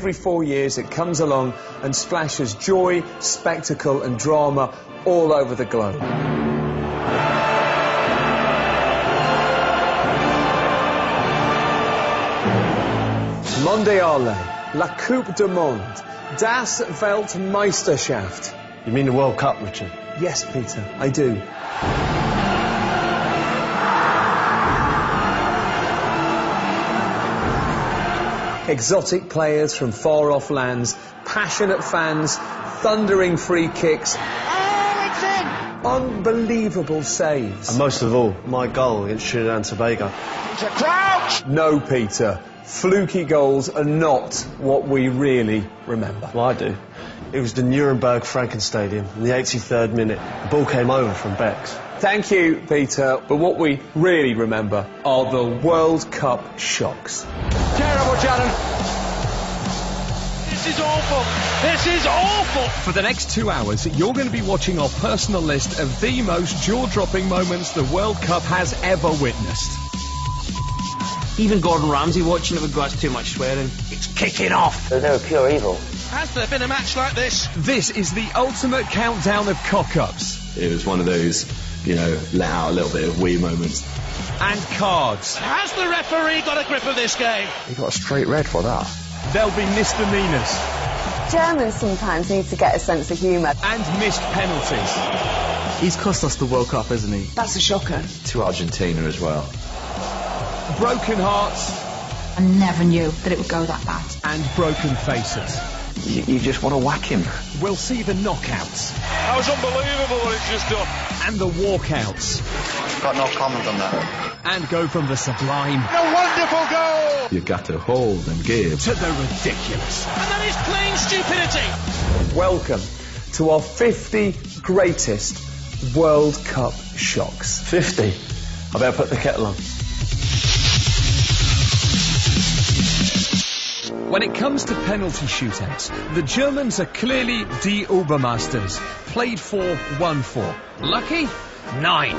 every 4 years it comes along and splashes joy, spectacle and drama all over the globe. Mondiale, La Coupe du Monde, Das Weltmeisterschaft. You mean the World Cup, Richard? Yes, Peter, I do. Exotic players from far-off lands, passionate fans, thundering free kicks. Oh, it's in! Unbelievable saves. And most of all, my goal against Trinidad and Tobago. It's a crouch! No, Peter. Fluky goals are not what we really remember. Well, I do. It was the Nuremberg Frankenstadium in the 83rd minute. The ball came over from Bex. Thank you, Peter, but what we really remember are the World Cup shocks. Terrible challenge. This is awful. This is awful. For the next 2 hours, you're going to be watching our personal list of the most jaw-dropping moments the World Cup has ever witnessed. Even Gordon Ramsay watching it would go, that's too much swearing. It's kicking off. They were pure evil. Has there been a match like this? This is the ultimate countdown of cock-ups. It was one of those, you know, let out a little bit of wee moments. And cards. Has the referee got a grip of this game? He got a straight red for that. There'll be misdemeanours. Germans sometimes need to get a sense of humour. And missed penalties. He's cost us the World Cup, hasn't he? That's a shocker. To Argentina as well. Broken hearts. I never knew that it would go that bad. And broken faces. You just want to whack him. We'll see the knockouts. That was unbelievable what it's just done. And the walkouts. Got no comment on that. And go from the sublime. A wonderful goal! You got to hold and give. To the ridiculous. And that is plain stupidity. Welcome to our 50 greatest World Cup shocks. 50. I better put the kettle on. When it comes to penalty shootouts, the Germans are clearly die Obermeisters. Played for, won for. Lucky? 9.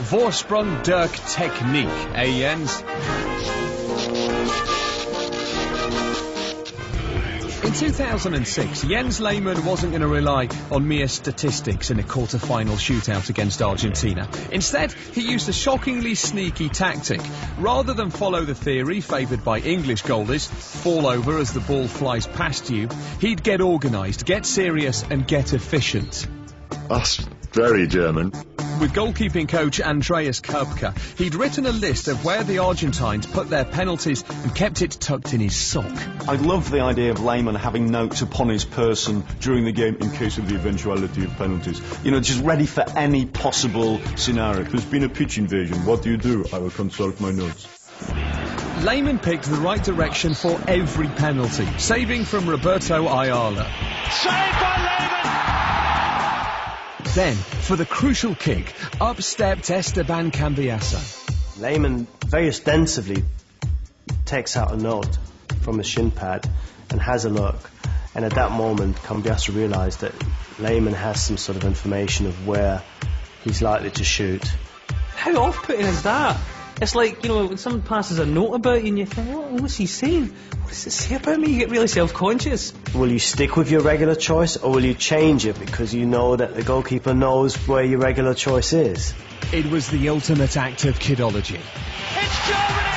Vorsprung durch Technik, eh, Jens? In 2006, Jens Lehmann wasn't going to rely on mere statistics in a quarter-final shootout against Argentina. Instead, he used a shockingly sneaky tactic. Rather than follow the theory favoured by English goalies, fall over as the ball flies past you, he'd get organised, get serious and get efficient. That's very German. With goalkeeping coach Andreas Köpke, he'd written a list of where the Argentines put their penalties and kept it tucked in his sock. I love the idea of Lehmann having notes upon his person during the game in case of the eventuality of penalties. You know, just ready for any possible scenario. There's been a pitch invasion. What do? I will consult my notes. Lehmann picked the right direction for every penalty, saving from Roberto Ayala. Saved by Lehmann! Then, for the crucial kick, up stepped Esteban Cambiasso. Lehmann very ostensibly takes out a note from his shin pad and has a look. And at that moment, Cambiasso realised that Lehmann has some sort of information of where he's likely to shoot. How off-putting is that? It's like, you know, when someone passes a note about you and you think, what's he saying? What does it say about me? You get really self-conscious. Will you stick with your regular choice or will you change it because you know that the goalkeeper knows where your regular choice is? It was the ultimate act of kidology. It's Germany!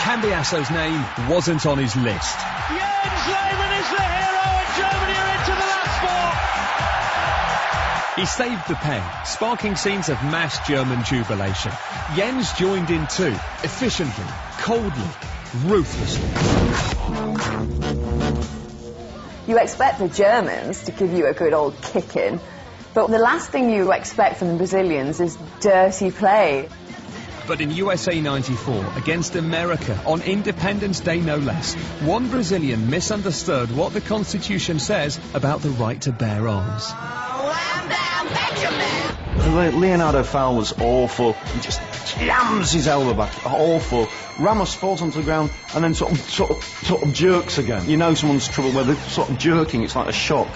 Cambiasso's name wasn't on his list. Jens Lehmann is the hero and Germany are into the last four! He saved the pen, sparking scenes of mass German jubilation. Jens joined in too, efficiently, coldly, ruthlessly. You expect the Germans to give you a good old kicking, but the last thing you expect from the Brazilians is dirty play. But in USA 94, against America, on Independence Day no less, one Brazilian misunderstood what the Constitution says about the right to bear arms. Leonardo foul was awful. He just jams his elbow back. Awful. Ramos falls onto the ground and then sort of jerks again. You know someone's trouble where they're sort of jerking. It's like a shock.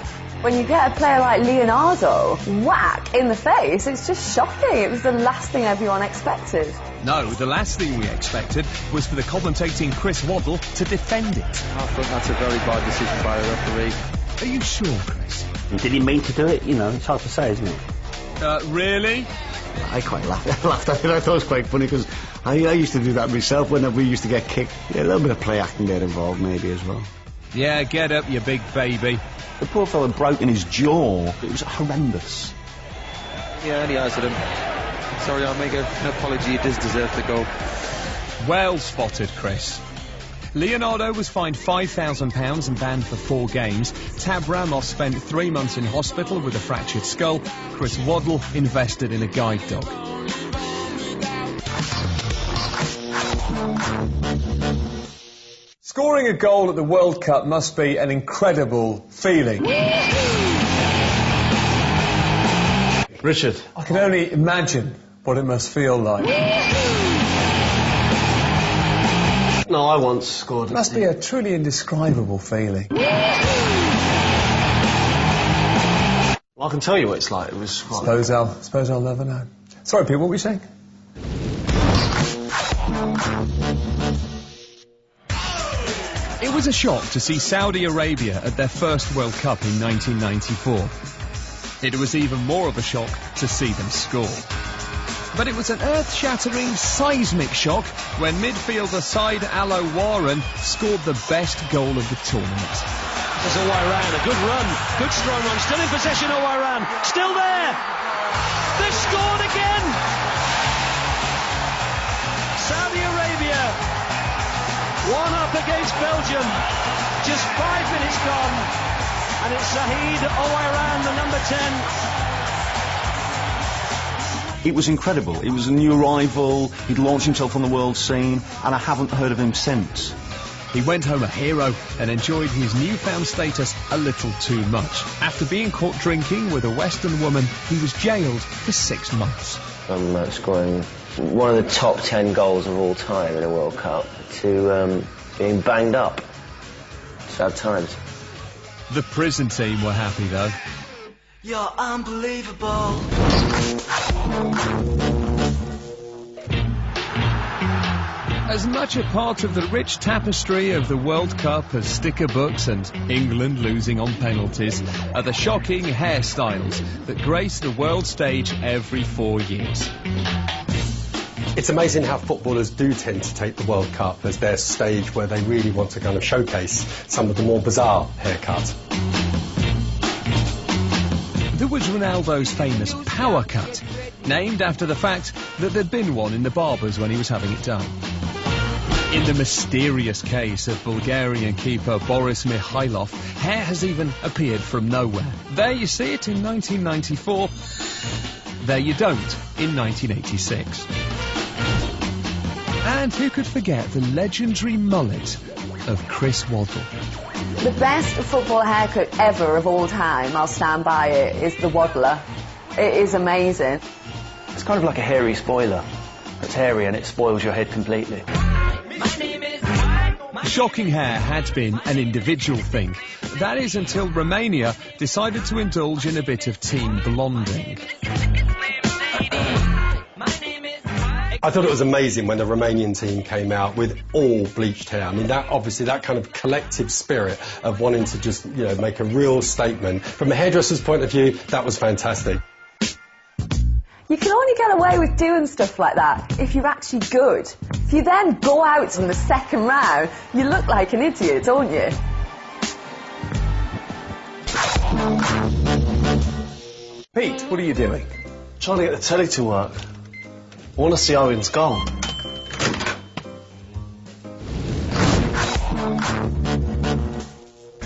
when you get a player like Leonardo whack in the face, it's just shocking. It was the last thing everyone expected. No, the last thing we expected was for the commentating Chris Waddle to defend it. I think that's a very bad decision by the referee. Are you sure, Chris? Did he mean to do it? You know, it's hard to say, isn't it? Really? I quite laughed. I thought it was quite funny because I used to do that myself when we used to get kicked. Yeah, a little bit of play acting there involved maybe as well. Yeah, get up, you big baby. The poor fellow had broken his jaw. It was horrendous. Yeah, and he has him. Sorry, I'll make an apology. He does deserve the goal. Well spotted, Chris. Leonardo was fined £5,000 and banned for 4 games. Tab Ramos spent 3 months in hospital with a fractured skull. Chris Waddle invested in a guide dog. Scoring a goal at the World Cup must be an incredible feeling. Richard. I can only imagine what it must feel like. No, I once scored. It must be a truly indescribable feeling. Well, I can tell you what it's like. It was. Suppose I'll never know. Sorry, Pete, what were you saying? It was a shock to see Saudi Arabia at their first World Cup in 1994. It was even more of a shock to see them score. But it was an earth-shattering, seismic shock when midfielder Said Al-Owairan scored the best goal of the tournament. There's Owairan, a good run, good strong run, still in possession. Owairan, still there. They've scored again. Saudi Arabia, 1-up against Belgium. Just 5 minutes gone, and it's Said Owairan, the number 10. It was incredible. He was a new arrival, he'd launched himself on the world scene, and I haven't heard of him since. He went home a hero and enjoyed his newfound status a little too much. After being caught drinking with a Western woman, he was jailed for 6 months. From scoring one of the top 10 goals of all time in a World Cup to being banged up. Sad times. The prison team were happy, though. You're unbelievable. As much a part of the rich tapestry of the World Cup as sticker books and England losing on penalties are the shocking hairstyles that grace the world stage every 4 years. It's amazing how footballers do tend to take the World Cup as their stage where they really want to kind of showcase some of the more bizarre haircuts. There was Ronaldo's famous power cut, named after the fact that there'd been one in the barbers when he was having it done. In the mysterious case of Bulgarian keeper Boris Mikhailov, hair has even appeared from nowhere. There you see it in 1994, there you don't in 1986. And who could forget the legendary mullet of Chris Waddle? The best football haircut ever of all time, I'll stand by it, is the Waddler. It is amazing. It's kind of like a hairy spoiler. It's hairy and it spoils your head completely. Shocking hair had been an individual thing. That is until Romania decided to indulge in a bit of team blonding. I thought it was amazing when the Romanian team came out with all bleached hair. I mean, that obviously that kind of collective spirit of wanting to just, you know, make a real statement. From a hairdresser's point of view, that was fantastic. You can only get away with doing stuff like that if you're actually good. If you then go out in the second round, you look like an idiot, don't you? Pete, what are you doing? Trying to get the telly to work. I want to see Owen's goal.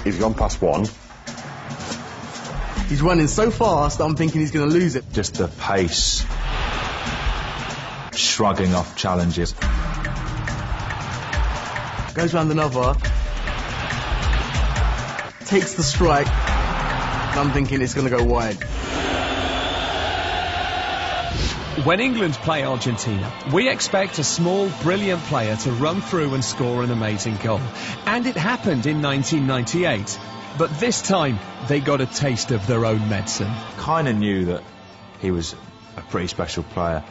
He's gone past one. He's running so fast that I'm thinking he's going to lose it. Just the pace. Shrugging off challenges. Goes round another. Takes the strike. I'm thinking it's going to go wide. When England play Argentina, we expect a small, brilliant player to run through and score an amazing goal. And it happened in 1998. But this time, they got a taste of their own medicine. Kind of knew that he was a pretty special player,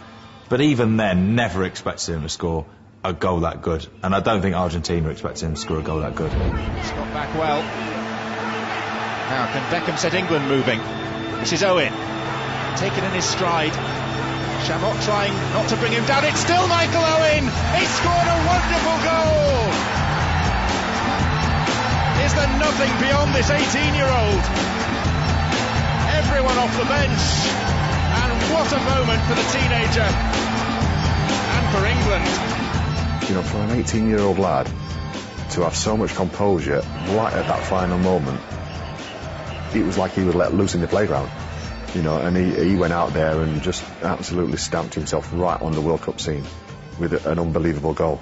but even then, never expected him to score a goal that good. And I don't think Argentina expected him to score a goal that good. He's got back well. Now, can Beckham set England moving? This is Owen, taken in his stride. Chabot trying not to bring him down. It's still Michael Owen! He scored a wonderful goal! Is there nothing beyond this 18-year-old? Everyone off the bench. And what a moment for the teenager. And for England. You know, for an 18-year-old lad to have so much composure right at that final moment, it was like he was let loose in the playground. You know, and he went out there and just absolutely stamped himself right on the World Cup scene with an unbelievable goal.